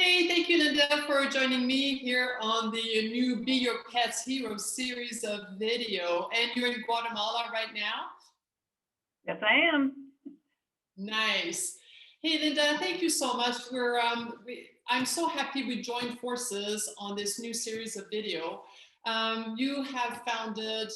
Hey, thank you, Linda, for joining me here on the new Be Your Pet's Hero series of video. And you're in Guatemala right now? Yes, I am. Nice. Hey, Linda, thank you so much. I'm so happy we joined forces on this new series of video. You have founded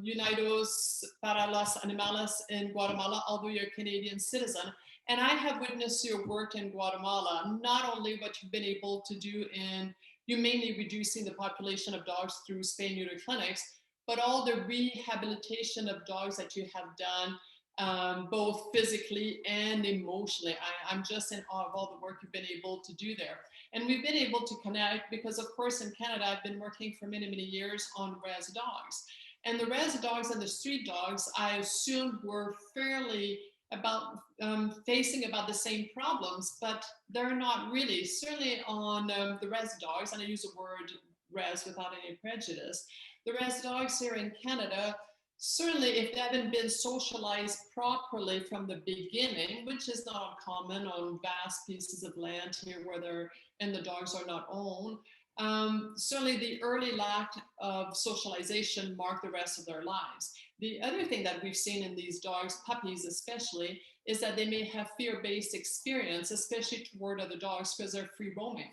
Unidos para los Animales in Guatemala, although you're a Canadian citizen. And I have witnessed your work in Guatemala, not only what you've been able to do in humanely reducing the population of dogs through spay and neuter clinics, but all the rehabilitation of dogs that you have done, both physically and emotionally. I'm just in awe of all the work you've been able to do there. And we've been able to connect because, of course, in Canada, I've been working for many, many years on res dogs. And the res dogs and the street dogs, I assume, were fairly facing about the same problems, but they're not really. Certainly on the res dogs, and I use the word res without any prejudice, the res dogs here in Canada, certainly if they haven't been socialized properly from the beginning, which is not uncommon on vast pieces of land here where the dogs are not owned, certainly the early lack of socialization marked the rest of their lives. The other thing that we've seen in these dogs, puppies especially, is that they may have fear-based experience, especially toward other dogs because they're free roaming.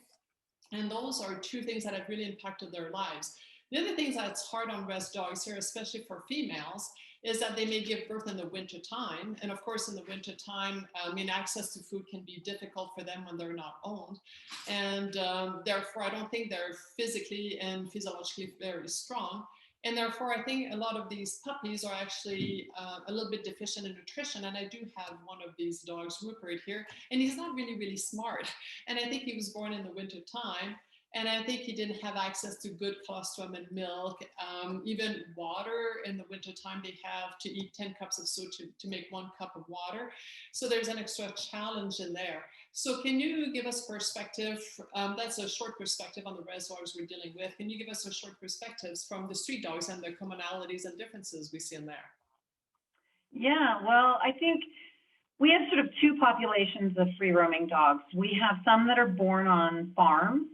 And those are two things that have really impacted their lives. The other thing that's hard on res dogs here, especially for females, is that they may give birth in the winter time. And of course, in the winter time, access to food can be difficult for them when they're not owned. And therefore, I don't think they're physically and physiologically very strong. And therefore, I think a lot of these puppies are actually a little bit deficient in nutrition. And I do have one of these dogs, Rupert, here, and he's not really, really smart. And I think he was born in the winter time. And I think he didn't have access to good colostrum and milk, even water in the wintertime. They have to eat 10 cups of soup to make 1 cup of water. So there's an extra challenge in there. So can you give us perspective? That's a short perspective on the res dogs we're dealing with. Can you give us a short perspectives from the street dogs and the commonalities and differences we see in there? Yeah, well, I think we have sort of two populations of free roaming dogs. We have some that are born on farms,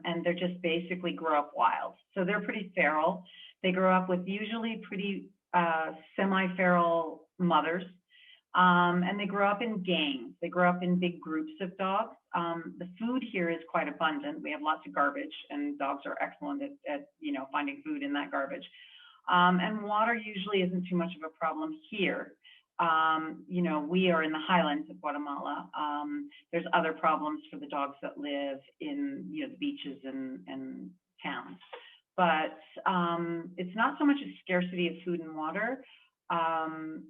and they're just basically grow up wild. So they're pretty feral. They grow up with usually pretty semi-feral mothers, and they grow up in gangs. They grow up in big groups of dogs. The food here is quite abundant. We have lots of garbage, and dogs are excellent at finding food in that garbage. And water usually isn't too much of a problem here. We are in the highlands of Guatemala. There's other problems for the dogs that live in the beaches and towns. But it's not so much a scarcity of food and water.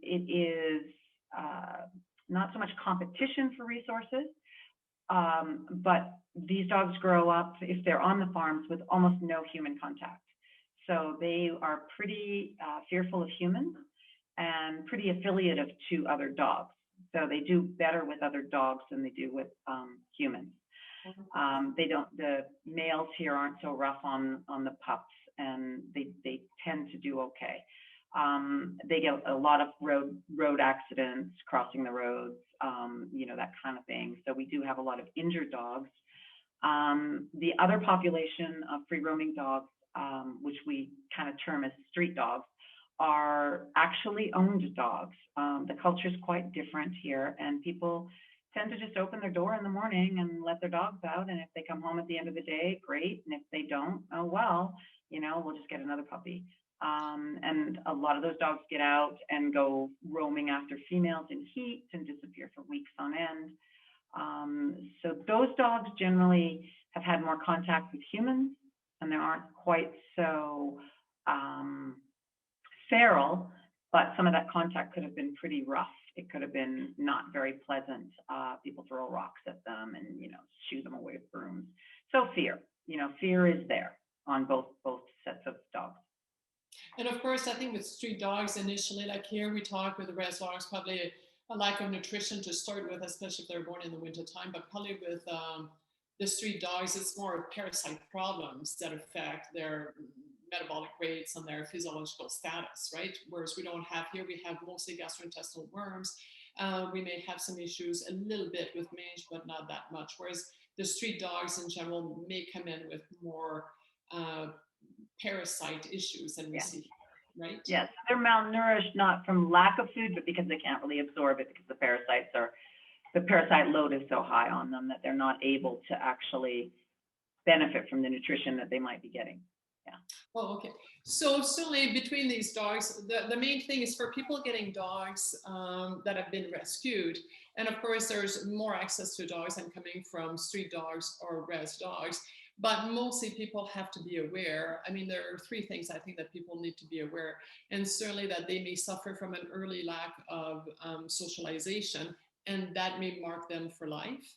It is not so much competition for resources, but these dogs grow up, if they're on the farms, with almost no human contact. So they are pretty fearful of humans and pretty affiliative to other dogs. So they do better with other dogs than they do with humans. The males here aren't so rough on the pups, and they tend to do okay. They get a lot of road accidents, crossing the roads, that kind of thing. So we do have a lot of injured dogs. The other population of free roaming dogs, which we kind of term as street dogs, are actually owned dogs. The culture is quite different here, and people tend to just open their door in the morning and let their dogs out. And if they come home at the end of the day, great. And if they don't, oh well, we'll just get another puppy. And a lot of those dogs get out and go roaming after females in heat and disappear for weeks on end. So those dogs generally have had more contact with humans, and they aren't quite so feral, but some of that contact could have been pretty rough. It could have been not very pleasant. People throw rocks at them and shoo them away with brooms. So fear is there on both sets of dogs. And of course, I think with street dogs initially, like here we talk with the res dogs, probably a lack of nutrition to start with, especially if they're born in the winter time. But probably with the street dogs, it's more parasite problems that affect their metabolic rates and their physiological status, right? Whereas we don't have here, we have mostly gastrointestinal worms. We may have some issues a little bit with mange, but not that much. Whereas the street dogs in general may come in with more parasite issues than we see here, right? Yes, they're malnourished not from lack of food, but because they can't really absorb it because the parasite load is so high on them that they're not able to actually benefit from the nutrition that they might be getting. Yeah. Oh, okay. So certainly between these dogs, the main thing is for people getting dogs that have been rescued. And of course, there's more access to dogs than coming from street dogs or res dogs. But mostly people have to be aware. I mean, there are three things I think that people need to be aware. And certainly that they may suffer from an early lack of socialization, and that may mark them for life.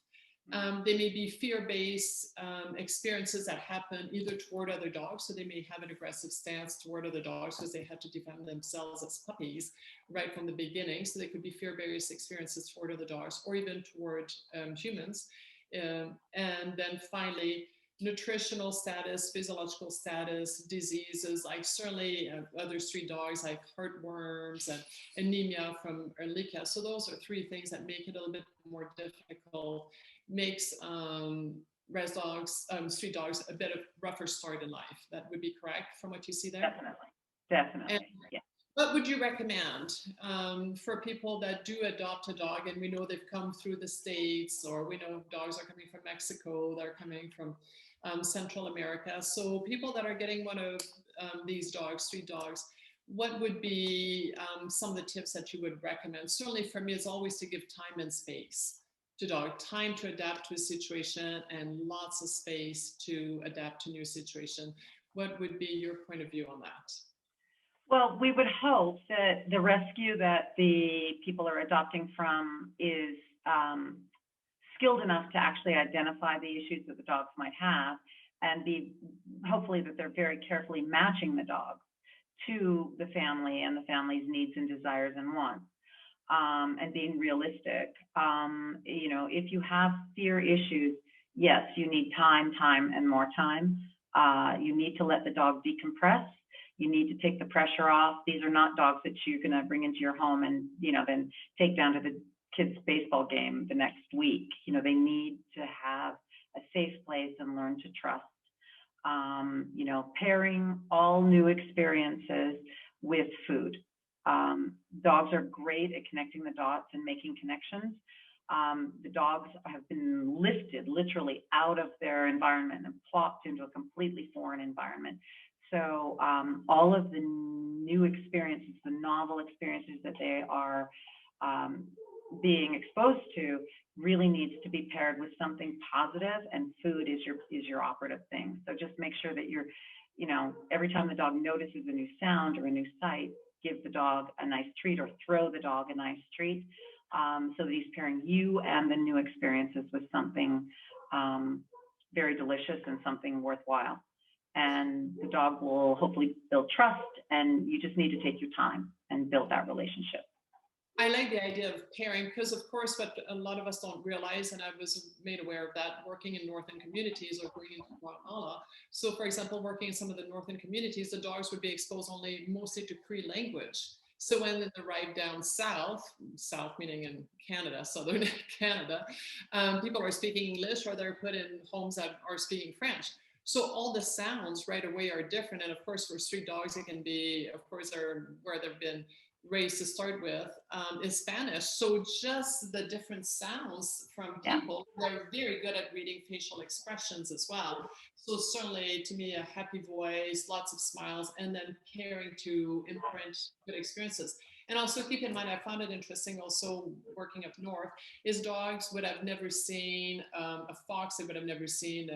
They may be fear-based experiences that happen either toward other dogs, so they may have an aggressive stance toward other dogs because they had to defend themselves as puppies right from the beginning. So they could be fear-based experiences toward other dogs or even toward humans. And then finally, nutritional status, physiological status, diseases like certainly other street dogs like heartworms and anemia from Ehrlichia. So those are three things that make it a little bit more difficult, makes res dogs, street dogs, a bit of rougher start in life. That would be correct from what you see there? Definitely. And Yeah. what would you recommend for people that do adopt a dog, and we know they've come through the States, or we know dogs are coming from Mexico, they're coming from Central America. So people that are getting one of these dogs, street dogs, what would be some of the tips that you would recommend? Certainly for me, it's always to give time and space to dog, time to adapt to a situation and lots of space to adapt to new situation. What would be your point of view on that? Well, we would hope that the rescue that the people are adopting from is skilled enough to actually identify the issues that the dogs might have, and hopefully that they're very carefully matching the dog to the family and the family's needs and desires and wants, and being realistic. You know, if you have fear issues, yes, you need time and more time. You need to let the dog decompress. You need to take the pressure off. These are not dogs that you're going to bring into your home and, you know, then take down to the kids' baseball game the next week. You know, they need to have a safe place and learn to trust. You know, pairing all new experiences with food. Dogs are great at connecting the dots and making connections. The dogs have been lifted literally out of their environment and plopped into a completely foreign environment. So all of the new experiences, the novel experiences that they are being exposed to really needs to be paired with something positive, and food is your operative thing. So just make sure that you're, you know, every time the dog notices a new sound or a new sight, give the dog a nice treat or throw the dog a nice treat, so that he's pairing you and the new experiences with something very delicious and something worthwhile. And the dog will hopefully build trust, and you just need to take your time and build that relationship. I like the idea of pairing because, of course, what a lot of us don't realize, and I was made aware of that working in northern communities or going into Guatemala. So, for example, working in some of the northern communities, the dogs would be exposed mostly to Cree language. So when they arrive down south meaning in Canada, southern Canada, people are speaking English or they're put in homes that are speaking French. So all the sounds right away are different. And of course, for street dogs, it can be, of course, where they've been raised to start with is Spanish. So just the different sounds from people, they're very good at reading facial expressions as well. So certainly to me, a happy voice, lots of smiles, and then caring to imprint good experiences. And also keep in mind, I found it interesting also working up north, is dogs would have never seen a fox, they would have never seen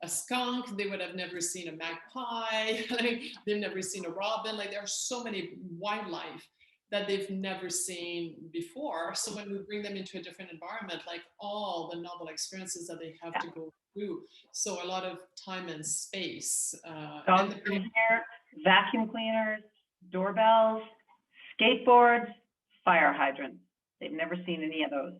a skunk, they would have never seen a magpie, they've never seen a robin. Like there are so many wildlife that they've never seen before. So when we bring them into a different environment, like all the novel experiences that they have to go through. So a lot of time and space. Dogs in here, vacuum cleaners, doorbells, skateboards, fire hydrants. They've never seen any of those.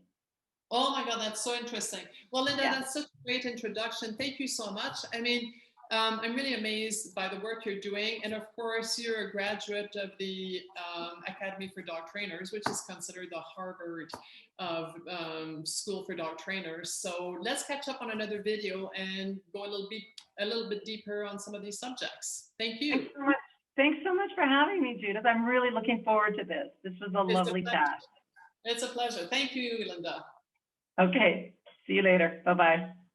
Oh my God, that's so interesting. Well, Linda, that's such a great introduction. Thank you so much. I mean, I'm really amazed by the work you're doing. And of course, you're a graduate of the Academy for Dog Trainers, which is considered the Harvard of School for Dog Trainers. So let's catch up on another video and go a little bit deeper on some of these subjects. Thank you. Thanks so much. Thanks so much for having me, Judith. I'm really looking forward to this. This was a lovely chat. It's a pleasure. Thank you, Linda. Okay. See you later. Bye-bye.